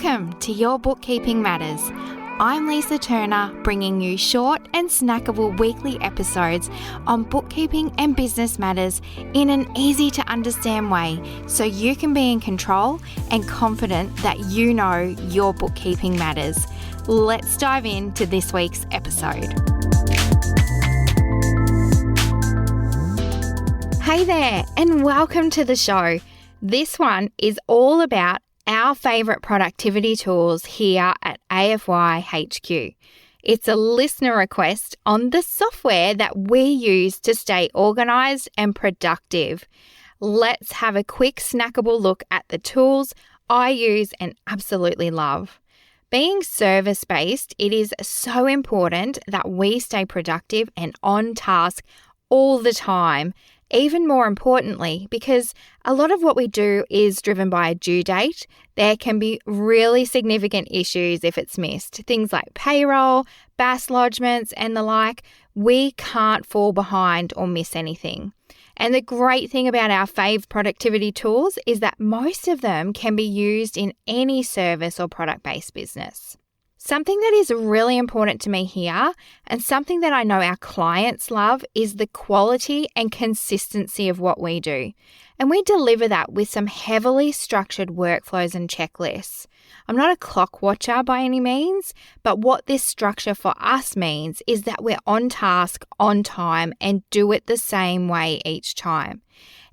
Welcome to Your Bookkeeping Matters. I'm Lisa Turner, bringing you short and snackable weekly episodes on bookkeeping and business matters in an easy to understand way so you can be in control and confident that you know your bookkeeping matters. Let's dive into this week's episode. Hey there, and welcome to the show. This one is all about our favourite productivity tools here at AFY HQ. It's a listener request on the software that we use to stay organised and productive. Let's have a quick snackable look at the tools I use and absolutely love. Being service-based, it is so important that we stay productive and on task all the time. Even more importantly, because a lot of what we do is driven by a due date, there can be really significant issues if it's missed. Things like payroll, BAS lodgements and the like, we can't fall behind or miss anything. And the great thing about our fave productivity tools is that most of them can be used in any service or product-based business. Something that is really important to me here, and something that I know our clients love, is the quality and consistency of what we do. And we deliver that with some heavily structured workflows and checklists. I'm not a clock watcher by any means, but what this structure for us means is that we're on task, on time, and do it the same way each time.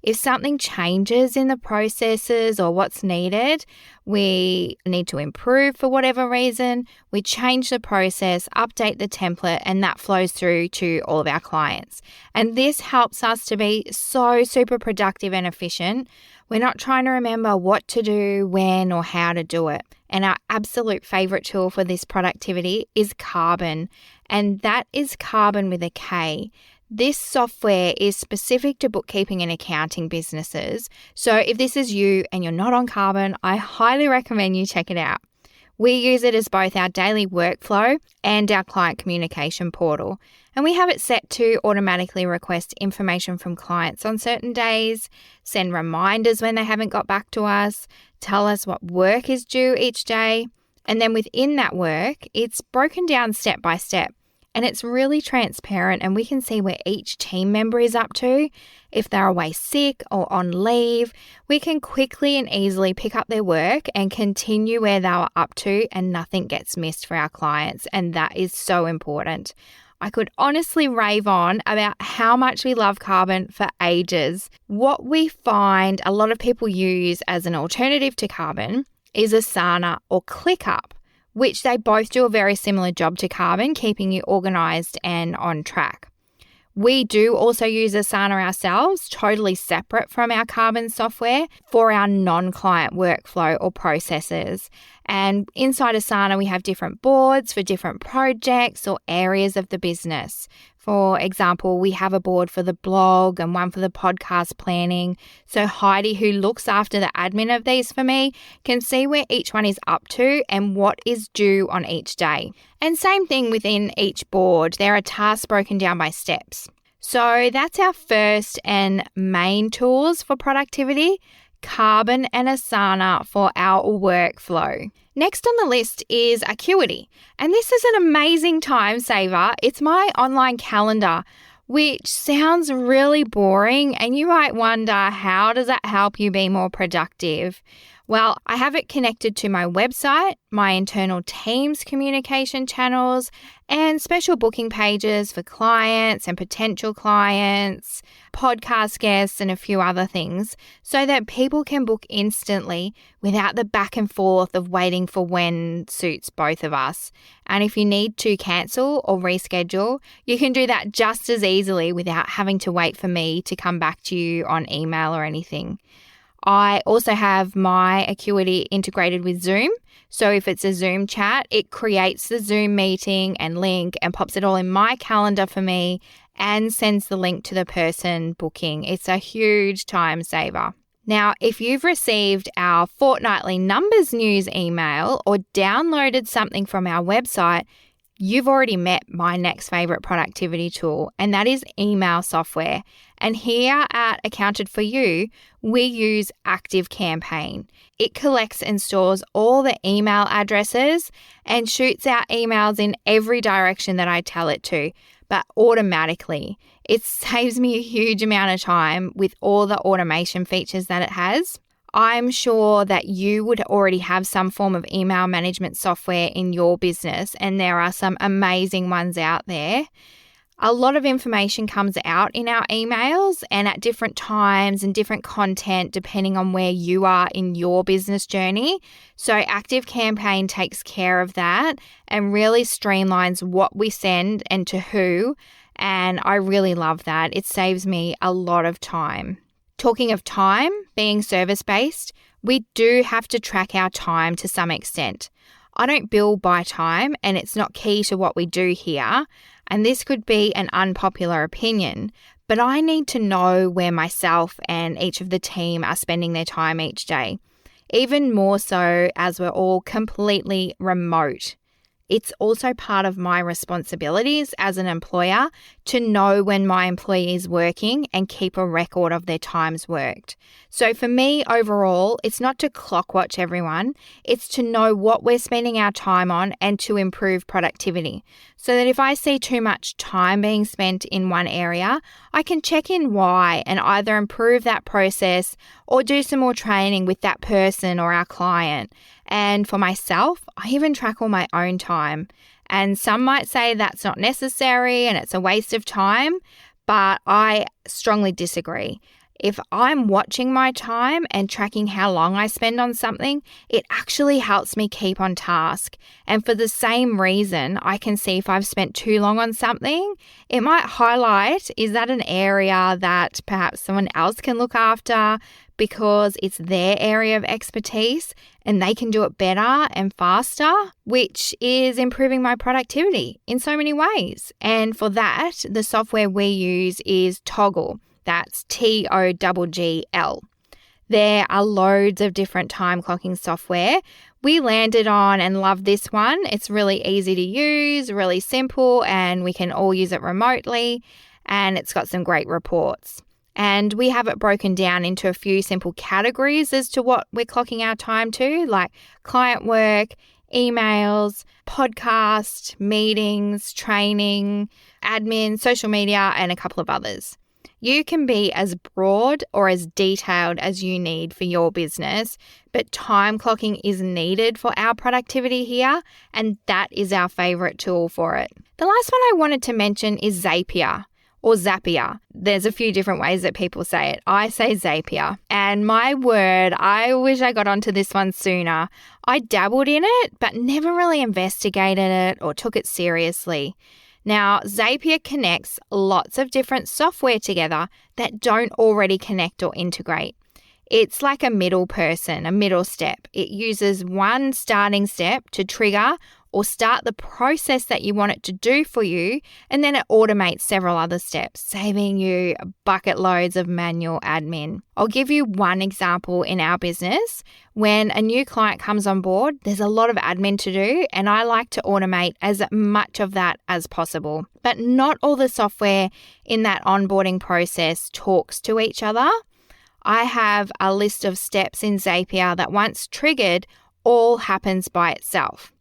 If something changes in the processes or what's needed, we need to improve for whatever reason, we change the process, update the template, and that flows through to all of our clients. And this helps us to be so super productive and efficient. We're not trying to remember what to do, when, or how to do it. And our absolute favorite tool for this productivity is Karbon, and that is Karbon with a K. This software is specific to bookkeeping and accounting businesses. So if this is you and you're not on Karbon, I highly recommend you check it out. We use it as both our daily workflow and our client communication portal. And we have it set to automatically request information from clients on certain days, send reminders when they haven't got back to us, tell us what work is due each day. And then within that work, it's broken down step by step. And it's really transparent, and we can see where each team member is up to. If they're away sick or on leave, we can quickly and easily pick up their work and continue where they were up to, and nothing gets missed for our clients. And that is so important. I could honestly rave on about how much we love Karbon for ages. What we find a lot of people use as an alternative to Karbon is Asana or ClickUp, which they both do a very similar job to Karbon, keeping you organised and on track. We do also use Asana ourselves, totally separate from our Karbon software, for our non-client workflow or processes. And inside Asana, we have different boards for different projects or areas of the business. For example, we have a board for the blog and one for the podcast planning. So Heidi, who looks after the admin of these for me, can see where each one is up to and what is due on each day. And same thing within each board. There are tasks broken down by steps. So that's our first and main tools for productivity, Karbon and Asana for our workflow. Next on the list is Acuity, and this is an amazing time saver. It's my online calendar, which sounds really boring, and you might wonder, how does that help you be more productive? Well, I have it connected to my website, my internal Teams communication channels, and special booking pages for clients and potential clients, podcast guests, and a few other things, so that people can book instantly without the back and forth of waiting for when suits both of us. And if you need to cancel or reschedule, you can do that just as easily without having to wait for me to come back to you on email or anything. I also have my Acuity integrated with Zoom. So if it's a Zoom chat, it creates the Zoom meeting and link and pops it all in my calendar for me and sends the link to the person booking. It's a huge time saver. Now, if you've received our fortnightly numbers news email or downloaded something from our website, you've already met my next favorite productivity tool, and that is email software. And here at Accounted For You, we use ActiveCampaign. It collects and stores all the email addresses and shoots out emails in every direction that I tell it to, but automatically. It saves me a huge amount of time with all the automation features that it has. I'm sure that you would already have some form of email management software in your business, and there are some amazing ones out there. A lot of information comes out in our emails and at different times and different content depending on where you are in your business journey. So ActiveCampaign takes care of that and really streamlines what we send and to who. And I really love that. It saves me a lot of time. Talking of time, being service-based, we do have to track our time to some extent. I don't bill by time, and it's not key to what we do here. And this could be an unpopular opinion, but I need to know where myself and each of the team are spending their time each day. Even more so as we're all completely remote. It's also part of my responsibilities as an employer to know when my employee is working and keep a record of their times worked. So for me, overall, it's not to clock watch everyone, it's to know what we're spending our time on and to improve productivity. So that if I see too much time being spent in one area, I can check in why and either improve that process or do some more training with that person or our client. And for myself, I even track all my own time. And some might say that's not necessary and it's a waste of time, but I strongly disagree. If I'm watching my time and tracking how long I spend on something, it actually helps me keep on task. And for the same reason, I can see if I've spent too long on something, it might highlight, is that an area that perhaps someone else can look after because it's their area of expertise and they can do it better and faster, which is improving my productivity in so many ways. And for that, the software we use is Toggl. That's Toggl. There are loads of different time clocking software. We landed on and love this one. It's really easy to use, really simple, and we can all use it remotely. And it's got some great reports. And we have it broken down into a few simple categories as to what we're clocking our time to, like client work, emails, podcast, meetings, training, admin, social media, and a couple of others. You can be as broad or as detailed as you need for your business, but time clocking is needed for our productivity here, and that is our favorite tool for it. The last one I wanted to mention is Zapier. Or Zapier. There's a few different ways that people say it. I say Zapier. And my word, I wish I got onto this one sooner. I dabbled in it, but never really investigated it or took it seriously. Now, Zapier connects lots of different software together that don't already connect or integrate. It's like a middle person, a middle step. It uses one starting step to trigger or start the process that you want it to do for you, and then it automates several other steps, saving you bucket loads of manual admin. I'll give you one example in our business. When a new client comes on board, there's a lot of admin to do, and I like to automate as much of that as possible. But not all the software in that onboarding process talks to each other. I have a list of steps in Zapier that once triggered, all happens by itself.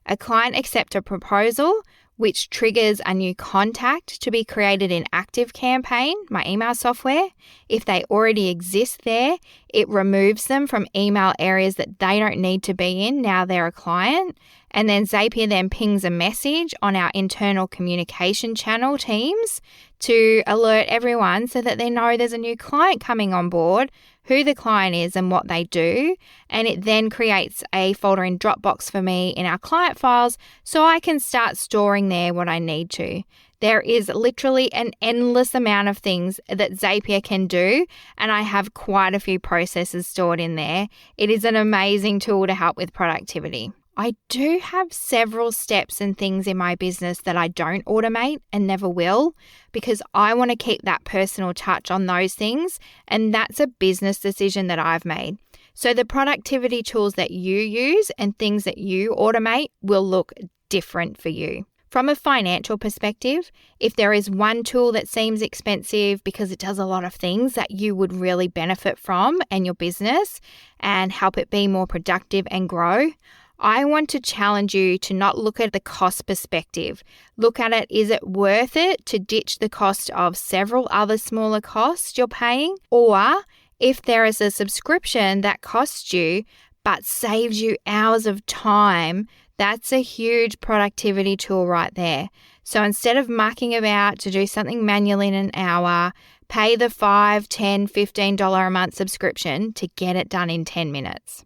A client accepts a proposal, which triggers a new contact to be created in ActiveCampaign, my email software. If they already exist there, it removes them from email areas that they don't need to be in now they're a client. And then Zapier then pings a message on our internal communication channel Teams to alert everyone so that they know there's a new client coming on board, who the client is and what they do. And it then creates a folder in Dropbox for me in our client files so I can start storing there what I need to. There is literally an endless amount of things that Zapier can do, and I have quite a few processes stored in there. It is an amazing tool to help with productivity. I do have several steps and things in my business that I don't automate and never will because I want to keep that personal touch on those things, and that's a business decision that I've made. So the productivity tools that you use and things that you automate will look different for you. From a financial perspective, if there is one tool that seems expensive because it does a lot of things that you would really benefit from and your business and help it be more productive and grow, I want to challenge you to not look at the cost perspective. Look at it, is it worth it to ditch the cost of several other smaller costs you're paying? Or if there is a subscription that costs you but saves you hours of time, that's a huge productivity tool right there. So instead of mucking about to do something manually in an hour, pay the $5, $10, $15 a month subscription to get it done in 10 minutes.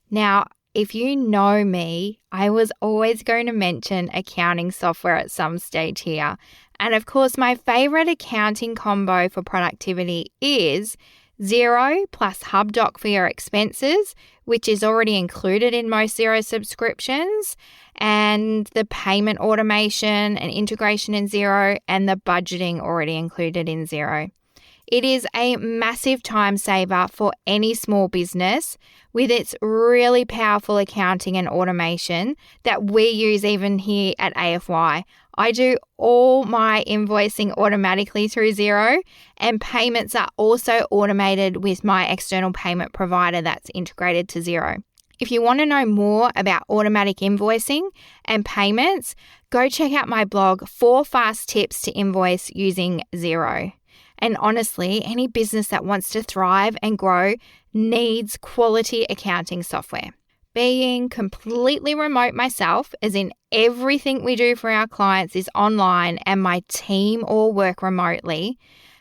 Now, if you know me, I was always going to mention accounting software at some stage here. And of course, my favorite accounting combo for productivity is Xero plus HubDoc for your expenses, which is already included in most Xero subscriptions, and the payment automation and integration in Xero, and the budgeting already included in Xero. It is a massive time saver for any small business with its really powerful accounting and automation that we use even here at AFY. I do all my invoicing automatically through Xero, and payments are also automated with my external payment provider that's integrated to Xero. If you want to know more about automatic invoicing and payments, go check out my blog, 4 Fast Tips to Invoice Using Xero. And honestly, any business that wants to thrive and grow needs quality accounting software. Being completely remote myself, as in everything we do for our clients is online and my team all work remotely,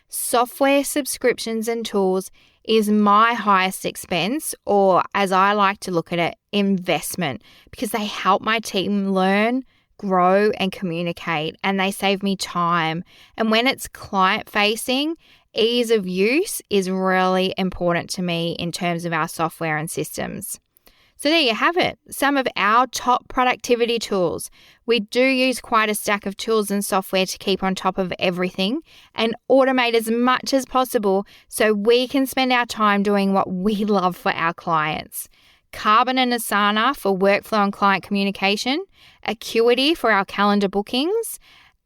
software subscriptions and tools is my highest expense, or as I like to look at it, investment, because they help my team learn, grow and communicate, and they save me time. And when it's client facing, ease of use is really important to me in terms of our software and systems. So there you have it, some of our top productivity tools. We do use quite a stack of tools and software to keep on top of everything and automate as much as possible so we can spend our time doing what we love for our clients. Carbon and Asana for workflow and client communication, Acuity for our calendar bookings,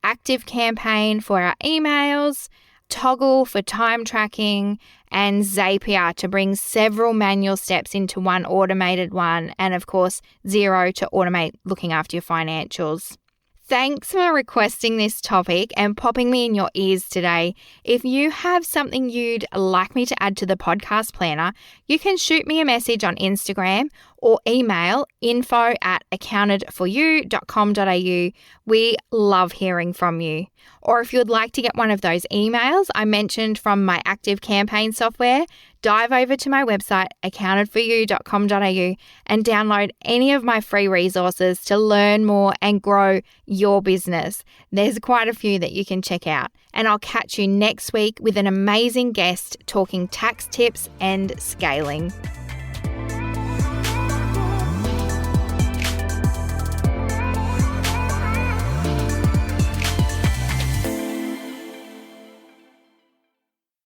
ActiveCampaign for our emails, Toggle for time tracking, and Zapier to bring several manual steps into one automated one, and of course, Xero to automate looking after your financials. Thanks for requesting this topic and popping me in your ears today. If you have something you'd like me to add to the podcast planner, you can shoot me a message on Instagram or email info@accountedforyou.com.au. We love hearing from you. Or if you'd like to get one of those emails I mentioned from my ActiveCampaign software, dive over to my website, accountedforyou.com.au, and download any of my free resources to learn more and grow your business. There's quite a few that you can check out. And I'll catch you next week with an amazing guest talking tax tips and scaling.